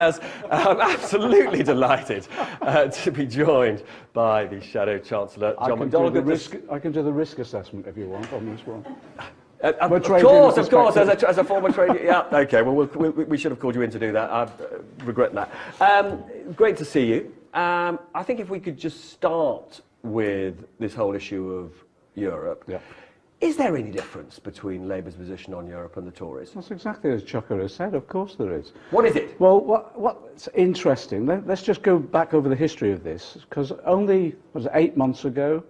I'm absolutely delighted to be joined by the Shadow Chancellor, John Mcdonnell. I can do the risk assessment if you want on this one. Of course, as a former trader, yeah, okay, well, we should have called you in to do that. I regret that. Great to see you. I think if we could just start with this whole issue of Europe. Yeah. Is there any difference between Labour's position on Europe and the Tories? That's exactly as Chucker has said. Of course there is. What is it? Well, what's interesting, let's just go back over the history of this, because only, was it 8 months ago,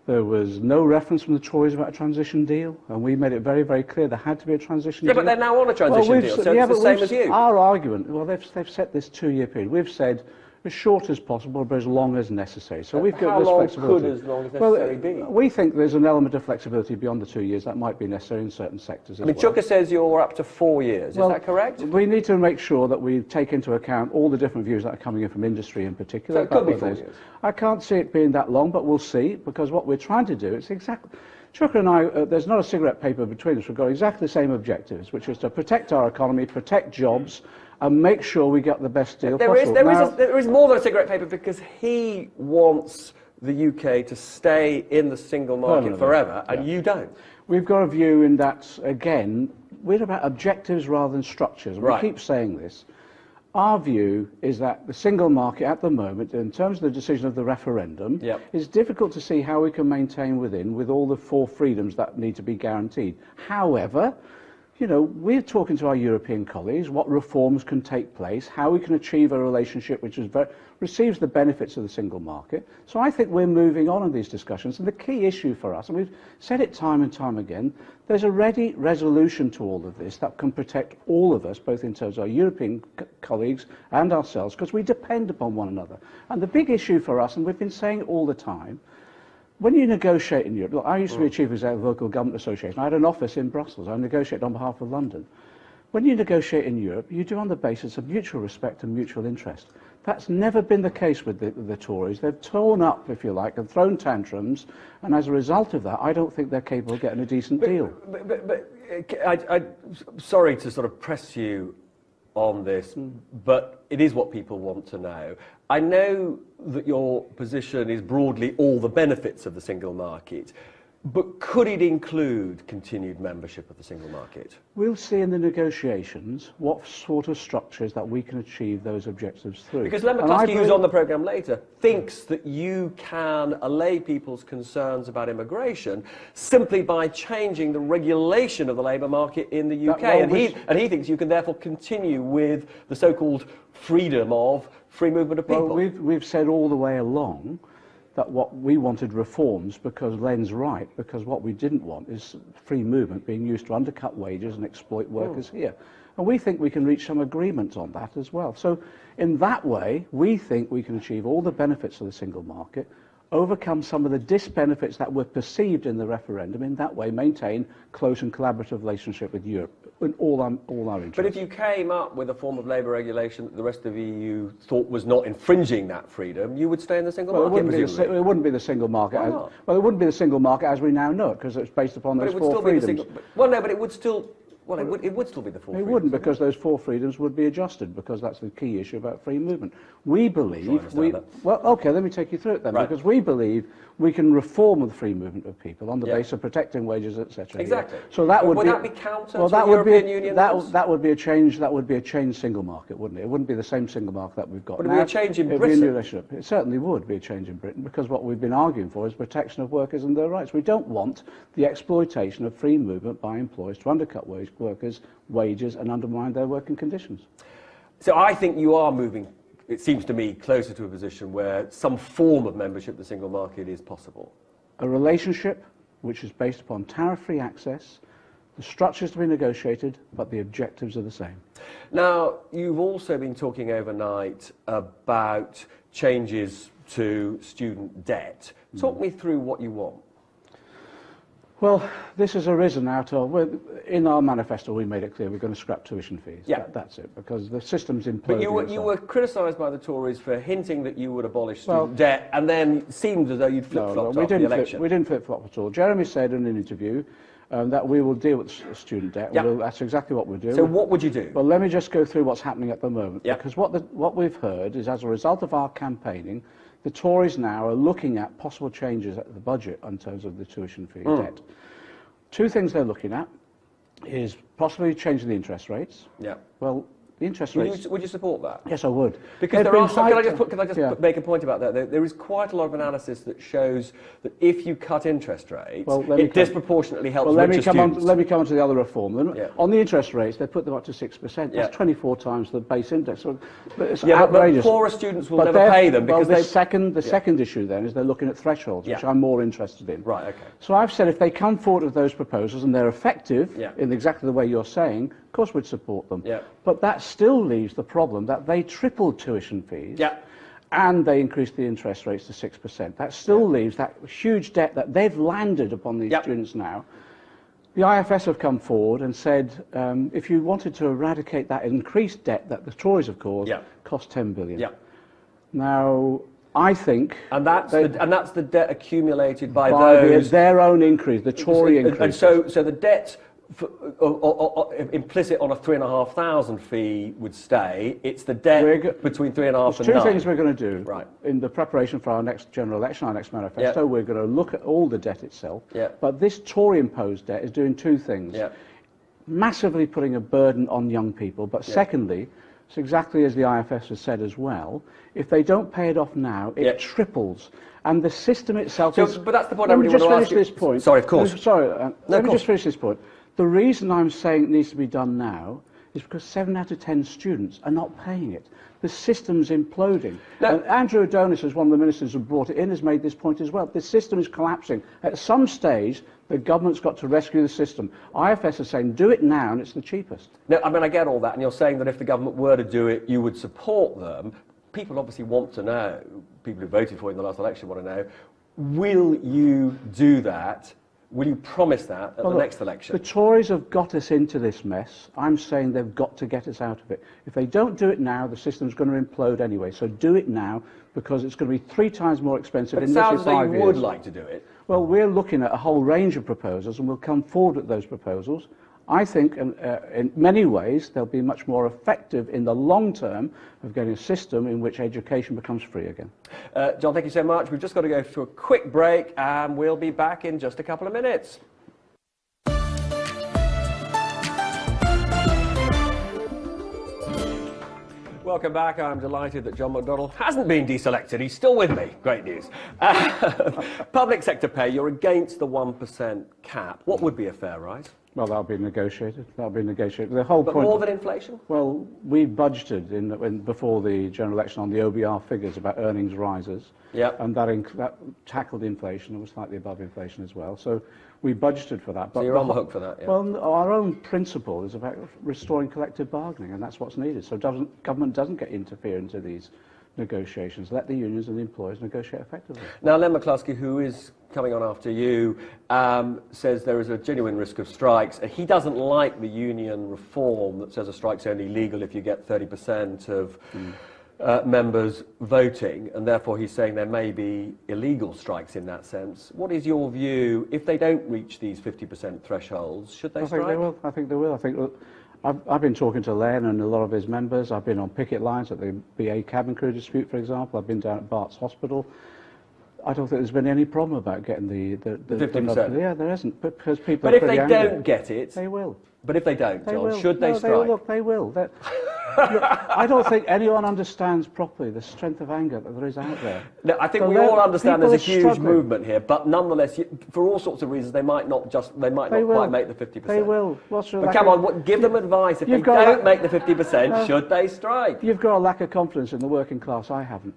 there was no reference from the Tories about a transition deal, and we made it very, very clear there had to be a transition deal. Yeah, but they're now on a transition deal, so it's the same as you. Our argument, well, they've set this 2-year period. We've said as short as possible, but as long as necessary. So we've got this flexibility. How long could as long as necessary be? We think there's an element of flexibility beyond the 2 years. That might be necessary in certain sectors as well. Chucker says you're up to 4 years. Is that correct? We need to make sure that we take into account all the different views that are coming in from industry in particular. So it could be 4 years. I can't see it being that long, but we'll see, because what we're trying to do is exactly... Chucker and I, there's not a cigarette paper between us. We've got exactly the same objectives, which is to protect our economy, protect jobs, and make sure we get the best deal possible. There is more than a cigarette paper, because he wants the UK to stay in the single market forever, and you don't. We've got a view in that, again, we're about objectives rather than structures. We keep saying this. Our view is that the single market at the moment, in terms of the decision of the referendum, is difficult to see how we can maintain with all the 4 freedoms that need to be guaranteed. However, you know, we're talking to our European colleagues what reforms can take place, how we can achieve a relationship which receives the benefits of the single market. So I think we're moving on in these discussions. And the key issue for us, and we've said it time and time again, there's a ready resolution to all of this that can protect all of us, both in terms of our European colleagues and ourselves, because we depend upon one another. And the big issue for us, and we've been saying it all the time, when you negotiate in Europe, look, I used to be a chief executive of the Local Government Association. I had an office in Brussels. I negotiated on behalf of London. When you negotiate in Europe, you do on the basis of mutual respect and mutual interest. That's never been the case with the Tories. They've torn up, if you like, and thrown tantrums, and as a result of that, I don't think they're capable of getting a decent deal. I'm sorry to sort of press you on this, but it is what people want to know. I know that your position is broadly all the benefits of the single market, but could it include continued membership of the single market? We'll see in the negotiations what sort of structures that we can achieve those objectives through. Because Len McCluskey, who's on the programme later, thinks that you can allay people's concerns about immigration simply by changing the regulation of the labour market in the UK. And he thinks you can therefore continue with the so-called freedom of free movement of people. Well, we've said all the way along that what we wanted reforms, because Len's right, because what we didn't want is free movement being used to undercut wages and exploit workers here. And we think we can reach some agreement on that as well. So in that way, we think we can achieve all the benefits of the single market, overcome some of the disbenefits that were perceived in the referendum, in that way maintain close and collaborative relationship with Europe in all our interests. But if you came up with a form of labour regulation that the rest of the EU thought was not infringing that freedom, you would stay in the single market, it wouldn't be the single market. Well, it wouldn't be the single market as we now know it, because it's based upon those 4 freedoms. But it would still... Well, it would still be the 4 freedoms. It wouldn't, because those 4 freedoms would be adjusted, because that's the key issue about free movement. We believe... Well, OK, let me take you through it then, because we believe we can reform the free movement of people on the basis of protecting wages, etc. Exactly. So that would that be counter to the European Union? That would be a change. That would be a changed single market, wouldn't it? It wouldn't be the same single market that we've got now. Would it be a change in Britain? It certainly would be a change in Britain, because what we've been arguing for is protection of workers and their rights. We don't want the exploitation of free movement by employers to undercut workers' wages and undermine their working conditions. So I think you are moving, it seems to me, closer to a position where some form of membership of the single market is possible. A relationship which is based upon tariff-free access, the structures to be negotiated, but the objectives are the same. Now, you've also been talking overnight about changes to student debt. Talk me through what you want. Well, this has arisen out of, in our manifesto we made it clear we're going to scrap tuition fees. Yeah. That's it, because the system's imploding. But you were criticised by the Tories for hinting that you would abolish student debt, and then it seemed as though you'd flip-flopped after the election. We didn't flip-flop at all. Jeremy said in an interview, that we will deal with student debt. Yep. That's exactly what we'll do. So what would you do? Well, let me just go through what's happening at the moment. Yep. Because what we've heard is, as a result of our campaigning, the Tories now are looking at possible changes at the budget in terms of the tuition fee debt. Two things they're looking at is possibly changing the interest rates. Yeah. Well, the interest rates... Would you support that? Yes, I would. Because there are can I just make a point about that? There is quite a lot of analysis that shows that if you cut interest rates, it disproportionately helps richer students. Let me come on to the other reform. On the interest rates, they put them up to 6%. That's 24 times the base index. So it's outrageous. But poorer students will never pay them because the second issue then is they're looking at thresholds, which I'm more interested in. Right, okay. So I've said if they come forward with those proposals and they're effective in exactly the way you're saying, of course we'd support them. Yeah. But that still leaves the problem that they tripled tuition fees and they increased the interest rates to 6%. That still leaves that huge debt that they've landed upon these students now. The IFS have come forward and said if you wanted to eradicate that increased debt that the Tories have caused, cost 10 billion. Yeah. Now, I think... And that's the debt accumulated by their own increase, the Tory increase. And so the debt... implicit on a 3,500 fee would stay. It's the debt between 3,500 and 9. Two things we're going to do in the preparation for our next general election, our next manifesto. We're going to look at all the debt itself. But this Tory-imposed debt is doing two things. Massively putting a burden on young people. But secondly, it's exactly as the IFS has said as well, if they don't pay it off now, it triples. And the system itself is... But that's the point I really want to ask you. Let me just finish this point. Sorry, of course. Let me just finish this point. The reason I'm saying it needs to be done now is because 7 out of 10 students are not paying it. The system's imploding. And Andrew Adonis, as one of the ministers who brought it in, has made this point as well. The system is collapsing. At some stage, the government's got to rescue the system. IFS is saying, do it now, and it's the cheapest. No, I mean, I get all that, and you're saying that if the government were to do it, you would support them. People obviously want to know, people who voted for you in the last election want to know, will you do that? Will you promise that at the next election? The Tories have got us into this mess. I'm saying they've got to get us out of it. If they don't do it now, the system's going to implode anyway. So do it now, because it's going to be 3 times more expensive in literally 5 years. It sounds like you would like to do it. Well, we're looking at a whole range of proposals, and we'll come forward with those proposals. I think in many ways they'll be much more effective in the long term of getting a system in which education becomes free again. John, thank you so much. We've just got to go to a quick break and we'll be back in just a couple of minutes. Welcome back. I'm delighted that John Mcdonnell hasn't been deselected. He's still with me. Great news. Public sector pay, you're against the 1% cap. What would be a fair rise? Well, that'll be negotiated. That'll be negotiated. The whole but point. More than inflation? Well, we budgeted before the general election on the OBR figures about earnings rises. And that tackled inflation. It was slightly above inflation as well. So we budgeted for that. But so you're on the hook for that, Well, our own principle is about restoring collective bargaining, and that's what's needed. So government doesn't get interfere into these negotiations. Let the unions and the employers negotiate effectively. Now, Len McCluskey, who is coming on after you, says there is a genuine risk of strikes. He doesn't like the union reform that says a strike's only legal if you get 30% of members voting, and therefore he's saying there may be illegal strikes in that sense. What is your view? If they don't reach these 50% thresholds, should they strike? I think they will. I've been talking to Len and a lot of his members. I've been on picket lines at the BA cabin crew dispute, for example. I've been down at Bart's Hospital. I don't think there's been any problem about getting the 50%. Yeah, there isn't, because people But are if they angry. Don't get it, they will. But if they don't, John, will. should they strike? They will. Look, I don't think anyone understands properly the strength of anger that there is out there. No, I think we all understand there's a huge movement here, but nonetheless, for all sorts of reasons, they might not quite make the 50%. They will. But come on, give them advice. If they don't make the 50%, should they strike? You've got a lack of confidence in the working class. I haven't.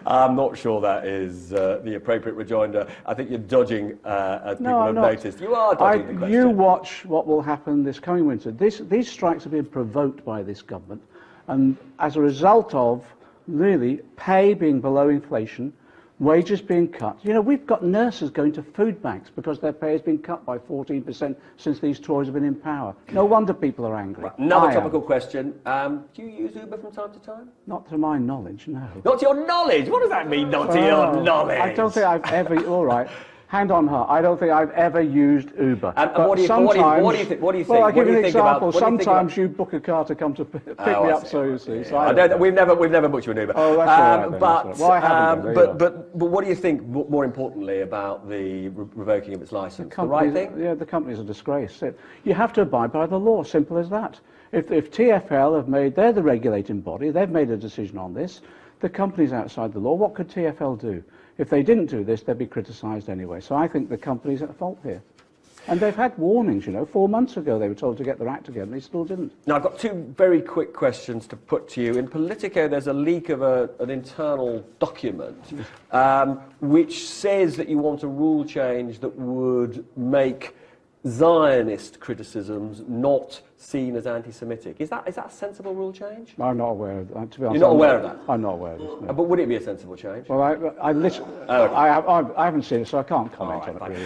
I'm not sure that is the appropriate rejoinder. I think you're dodging, as people have noticed. You are dodging the question. You watch what will happen this coming winter. These strikes have been provoked by this government, and as a result of really pay being below inflation, wages being cut. You know, we've got nurses going to food banks because their pay has been cut by 14% since these Tories have been in power. No wonder people are angry. Right, another topical question. Do you use Uber from time to time? Not to my knowledge, no. Not to your knowledge? What does that mean, not to your knowledge? I don't think I've ever... All right. hand on heart, I don't think I've ever used Uber. And what do you think? Well, I'll give you an example. Sometimes you book a car to come to pick me up, so you see. Yeah. We've never booked you an Uber. Oh, that's all right, then, but, well, I haven't done but what do you think, more importantly, about the revoking of its licence? The right thing? Yeah, the company's a disgrace. You have to abide by the law, simple as that. If TfL they're the regulating body, they've made a decision on this, the company's outside the law, what could TfL do? If they didn't do this, they'd be criticised anyway. So I think the company's at fault here. And they've had warnings, 4 months ago they were told to get their act together, and they still didn't. Now, I've got two very quick questions to put to you. In Politico, there's a leak of an internal document which says that you want a rule change that would make Zionist criticisms not seen as anti-Semitic. Is that a sensible rule change? I'm not aware of that, to be honest. You're not aware of that? I'm not aware of this, no. But would it be a sensible change? Well, I haven't seen it, so I can't comment on it, really.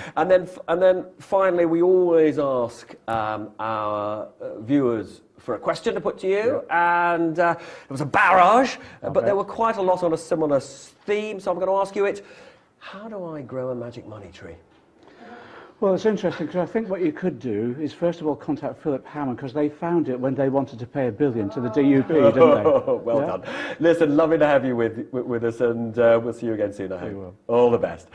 And then finally, we always ask our viewers for a question to put to you, and it was a barrage, but there were quite a lot on a similar theme, so I'm going to ask you it. How do I grow a magic money tree? Well, it's interesting, because I think what you could do is, first of all, contact Philip Hammond, because they found it when they wanted to pay $1 billion to the DUP, didn't they? Well done. Listen, lovely to have you with us, and we'll see you again soon, I hope. All the best.